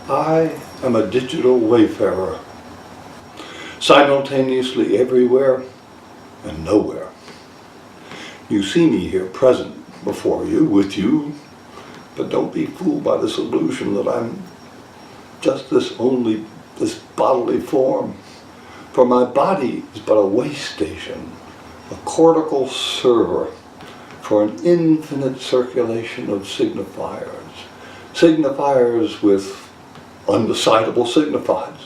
I am a digital wayfarer, simultaneously everywhere and nowhere. You see me here present before you, with you, but don't be fooled by this illusion that I'm just this bodily form. For my body is but a way station, a cortical server for an infinite circulation of signifiers with undecidable signifieds.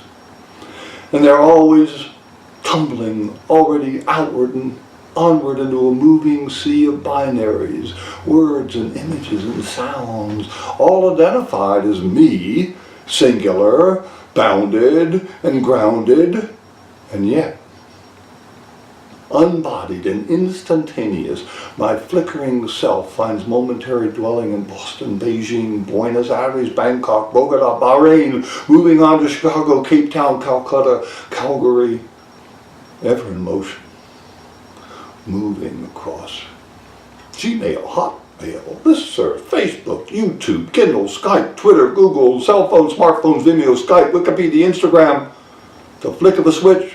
And they're always tumbling already outward and onward into a moving sea of binaries, words and images and sounds, all identified as me, singular, bounded and grounded, and yet unbodied and instantaneous, my flickering self finds momentary dwelling in Boston, Beijing, Buenos Aires, Bangkok, Bogota, Bahrain, moving on to Chicago, Cape Town, Calcutta, Calgary, ever in motion, moving across Gmail, Hotmail, Listserv, Facebook, YouTube, Kindle, Skype, Twitter, Google, cell phones, smartphones, Vimeo, Skype, Wikipedia, Instagram, the flick of a switch,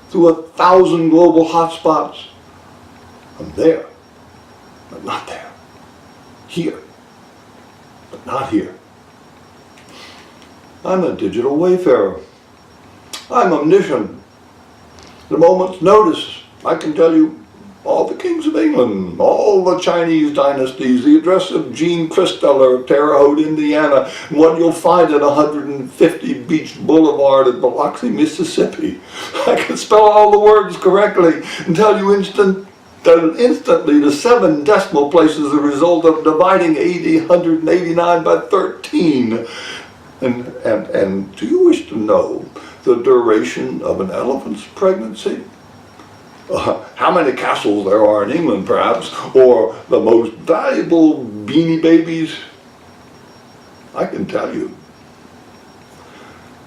through 1,000 global hotspots. I'm there, but not there. Here, but not here. I'm a digital wayfarer. I'm omniscient. At a moment's notice, I can tell you all the kings of England, all the Chinese dynasties, the address of Jean Christeller of Terre Haute, Indiana, and what you'll find at 150 Beach Boulevard at Biloxi, Mississippi. I can spell all the words correctly and tell you instantly the 7 decimal places as a result of dividing 189 by 13. And do you wish to know the duration of an elephant's pregnancy? How many castles there are in England, perhaps, or the most valuable Beanie Babies? I can tell you.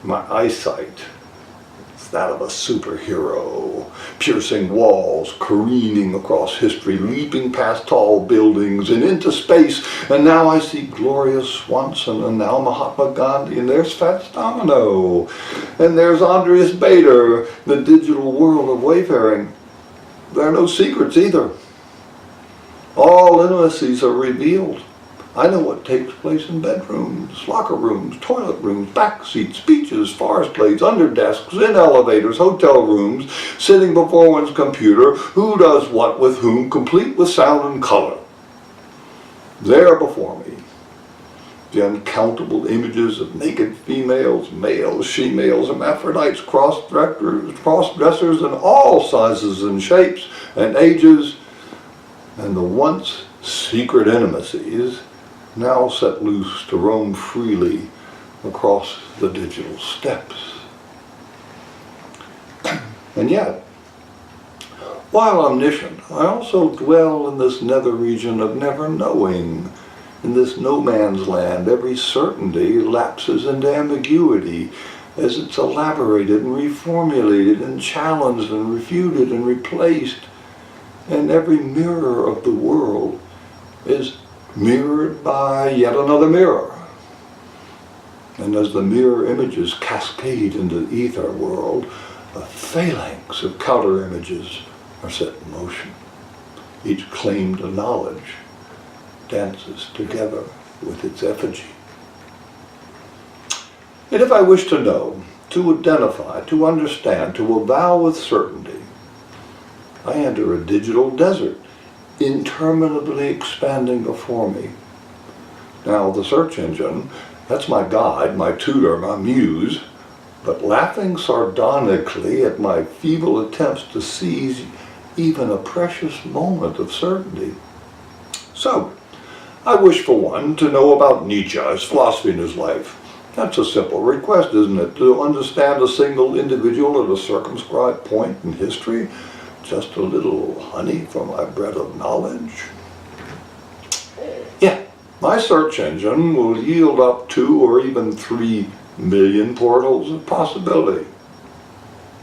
My eyesight is that of a superhero, piercing walls, careening across history, leaping past tall buildings and into space. And now I see Gloria Swanson, and now Mahatma Gandhi, and there's Fats Domino, and there's Andreas Bader, the digital world of wayfaring. There are no secrets either. All intimacies are revealed. I know what takes place in bedrooms, locker rooms, toilet rooms, back seats, beaches, forest glades, under desks, in elevators, hotel rooms, sitting before one's computer, who does what with whom, complete with sound and color. There before me, the uncountable images of naked females, males, she-males, hermaphrodites, cross-dressers in all sizes and shapes and ages, and the once secret intimacies now set loose to roam freely across the digital steppes. And yet, while omniscient, I also dwell in this nether region of never knowing. In this no man's land, every certainty lapses into ambiguity as it's elaborated and reformulated and challenged and refuted and replaced. And every mirror of the world is mirrored by yet another mirror. And as the mirror images cascade into the ether world, a phalanx of counter images are set in motion. Each claim to knowledge dances together with its effigy. And if I wish to know, to identify, to understand, to avow with certainty, I enter a digital desert, interminably expanding before me. Now, the search engine, that's my guide, my tutor, my muse, but laughing sardonically at my feeble attempts to seize even a precious moment of certainty. So, I wish for one to know about Nietzsche, his philosophy and his life. That's a simple request, isn't it? To understand a single individual at a circumscribed point in history. Just a little honey for my bread of knowledge. Yeah, my search engine will yield up 2 or even 3 million portals of possibility.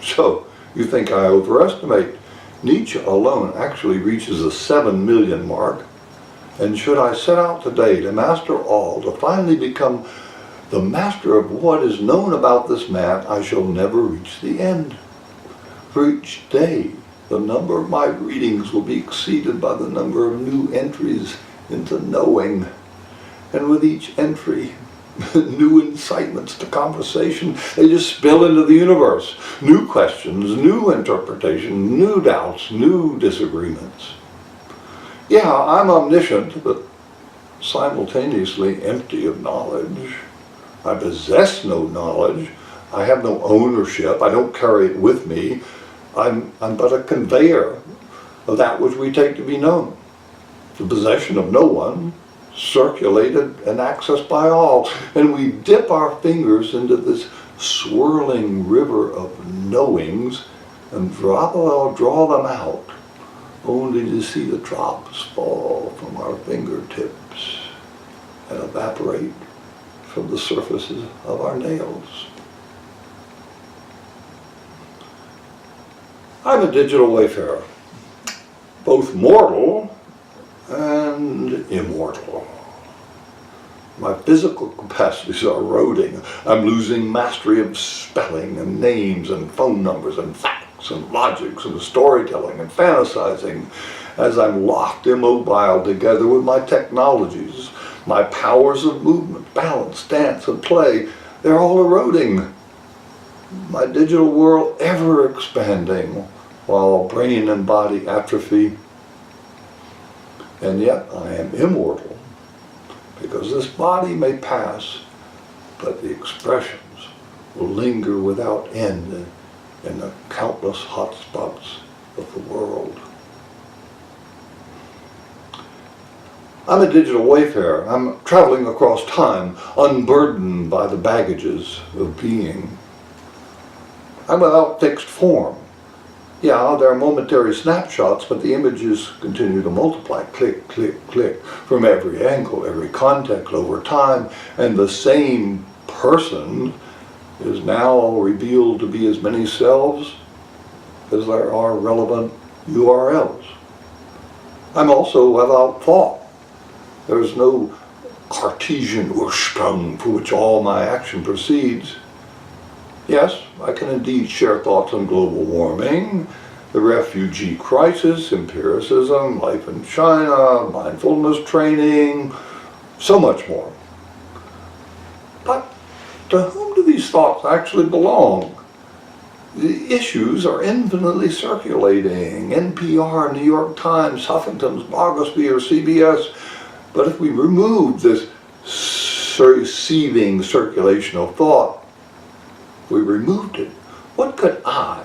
So, you think I overestimate? Nietzsche alone actually reaches the 7 million mark. And should I set out today to master all, to finally become the master of what is known about this man, I shall never reach the end. For each day, the number of my readings will be exceeded by the number of new entries into knowing. And with each entry, new incitements to conversation, they just spill into the universe. New questions, new interpretation, new doubts, new disagreements. Yeah, I'm omniscient, but simultaneously empty of knowledge. I possess no knowledge. I have no ownership. I don't carry it with me. I'm but a conveyor of that which we take to be known. The possession of no one, circulated and accessed by all. And we dip our fingers into this swirling river of knowings and draw them out, only to see the drops fall from our fingertips and evaporate from the surfaces of our nails. I'm a digital wayfarer, both mortal and immortal. My physical capacities are eroding. I'm losing mastery of spelling and names and phone numbers and facts and logics and storytelling and fantasizing as I'm locked immobile together with my technologies. My powers of movement, balance, dance, and play, they're all eroding. My digital world ever expanding while brain and body atrophy. And yet I am immortal, because this body may pass, but the expressions will linger without end in the countless hot spots of the world. I'm a digital wayfarer. I'm traveling across time, unburdened by the baggages of being. I'm without fixed form. Yeah, there are momentary snapshots, but the images continue to multiply, click, click, click, from every angle, every context over time, and the same person is now revealed to be as many selves as there are relevant URLs. I'm also without thought. There is no Cartesian Ursprung from which all my action proceeds. Yes, I can indeed share thoughts on global warming, the refugee crisis, empiricism, life in China, mindfulness training, so much more. But to whom do these thoughts actually belong? The issues are infinitely circulating. NPR, New York Times, Huffington's, Blogosphere, CBS. But if we remove this receiving circulation of thought, we removed it, what could I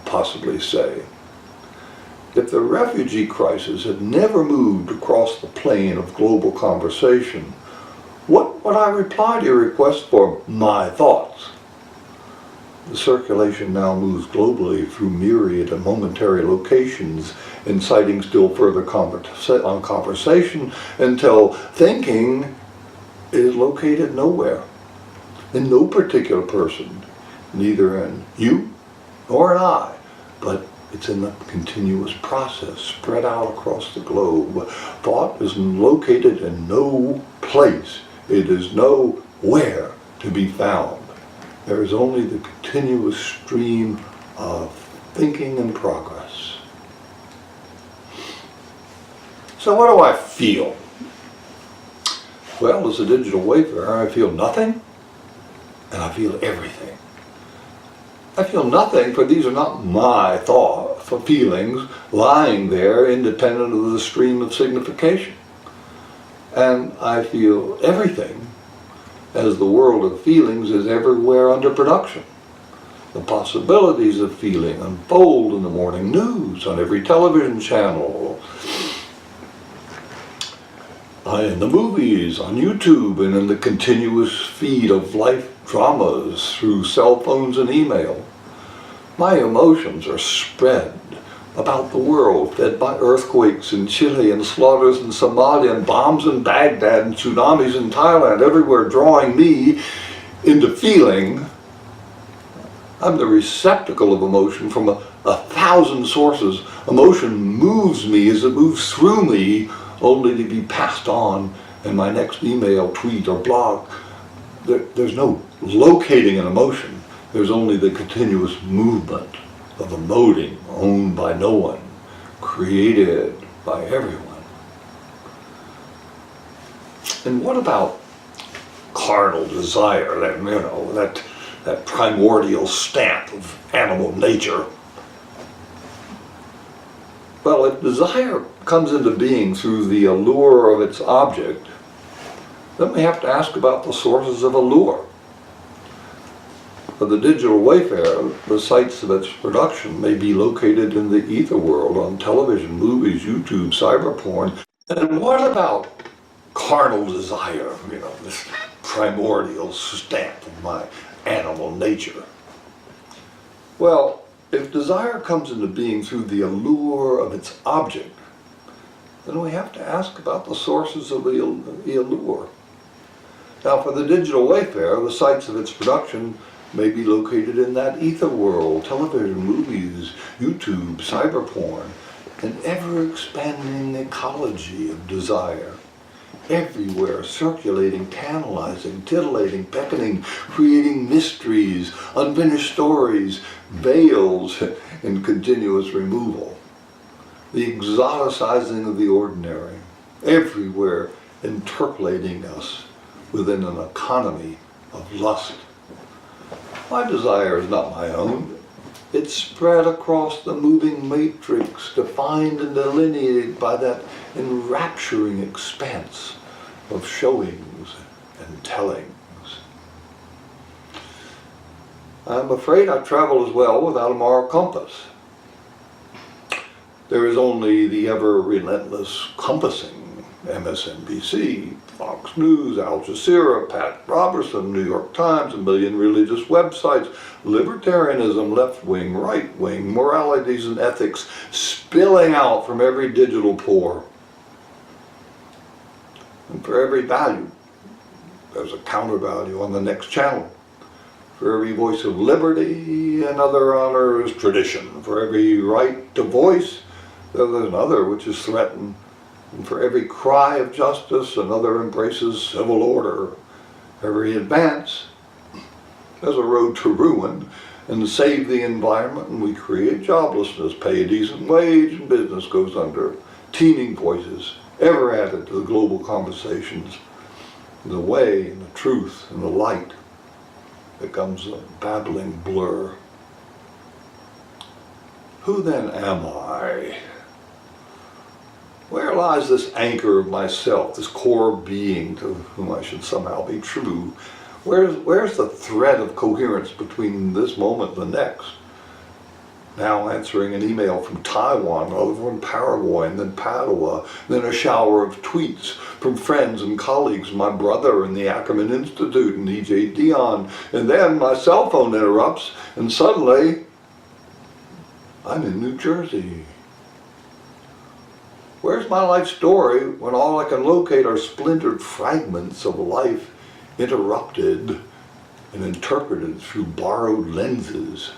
possibly say? If the refugee crisis had never moved across the plane of global conversation, what would I reply to your request for my thoughts? The circulation now moves globally through myriad and momentary locations, inciting still further conversation until thinking is located nowhere, in no particular person, neither in you nor in I, but it's in the continuous process spread out across the globe. Thought is located in no place. It is nowhere to be found. There is only the continuous stream of thinking and progress. So what do I feel? Well, as a digital wayfarer, I feel nothing, and I feel everything. I feel nothing, for these are not my thoughts or feelings lying there independent of the stream of signification. And I feel everything, as the world of feelings is everywhere under production. The possibilities of feeling unfold in the morning news, on every television channel, in the movies, on YouTube, and in the continuous feed of life dramas through cell phones and email. My emotions are spread about the world, fed by earthquakes in Chile and slaughters in Somalia and bombs in Baghdad and tsunamis in Thailand, everywhere drawing me into feeling. I'm the receptacle of emotion from a thousand sources. Emotion moves me as it moves through me, only to be passed on in my next email, tweet, or blog. there's no locating an emotion. There's only the continuous movement of emoting, owned by no one, created by everyone. And what about carnal desire, that primordial stamp of animal nature? Well, if desire comes into being through the allure of its object, then we have to ask about the sources of allure. For the digital Wayfarer, the sites of its production may be located in the ether world, on television, movies, YouTube, cyber porn. And what about carnal desire, this primordial stamp of my animal nature? Well, if desire comes into being through the allure of its object, then we have to ask about the sources of the allure. Now, for the digital Wayfarer, the sites of its production may be located in that ether world, television, movies, YouTube, cyber porn, an ever-expanding ecology of desire. Everywhere, circulating, tantalizing, titillating, beckoning, creating mysteries, unfinished stories, veils in continuous removal. The exoticizing of the ordinary, everywhere interpolating us within an economy of lust. My desire is not my own. It's spread across the moving matrix, defined and delineated by that enrapturing expanse of showings and tellings. I'm afraid I travel as well without a moral compass. There is only the ever-relentless compassing MSNBC, Fox News, Al Jazeera, Pat Robertson, New York Times, a million religious websites, libertarianism, left-wing, right-wing, moralities and ethics spilling out from every digital pore. And for every value, there's a counter-value on the next channel. For every voice of liberty, another honors tradition. For every right to voice, there's another which is threatened. And for every cry of justice, another embraces civil order. Every advance, there's a road to ruin. And to save the environment, and we create joblessness, pay a decent wage, and business goes under. Teeming voices, ever added to the global conversations. The way and the truth and the light becomes a babbling blur. Who then am I? Where lies this anchor of myself, this core being to whom I should somehow be true? Where's the thread of coherence between this moment and the next? Now answering an email from Taiwan, another from Paraguay, and then Padua, then a shower of tweets from friends and colleagues, my brother in the Ackerman Institute and E.J. Dionne, and then my cell phone interrupts, and suddenly I'm in New Jersey. Where's my life story when all I can locate are splintered fragments of life interrupted and interpreted through borrowed lenses?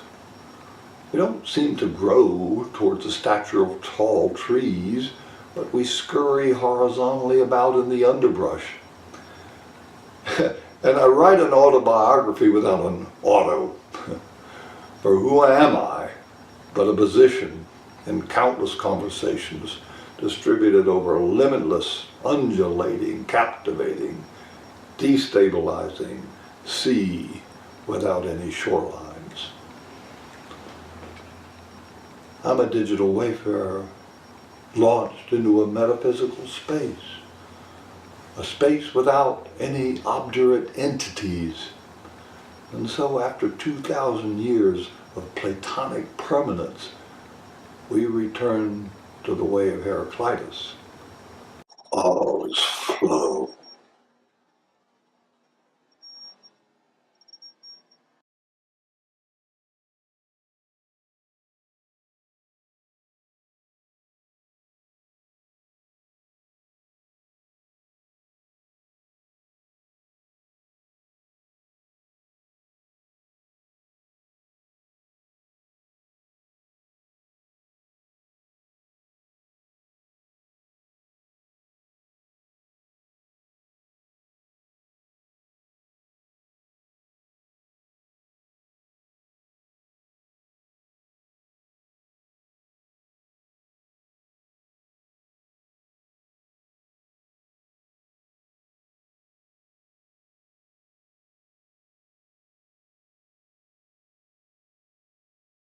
We don't seem to grow towards the stature of tall trees, but we scurry horizontally about in the underbrush. And I write an autobiography without an auto. For who am I but a position in countless conversations distributed over a limitless, undulating, captivating, destabilizing sea without any shorelines. I'm a digital wayfarer, launched into a metaphysical space, a space without any obdurate entities. And so after 2,000 years of Platonic permanence, we return to the way of Heraclitus.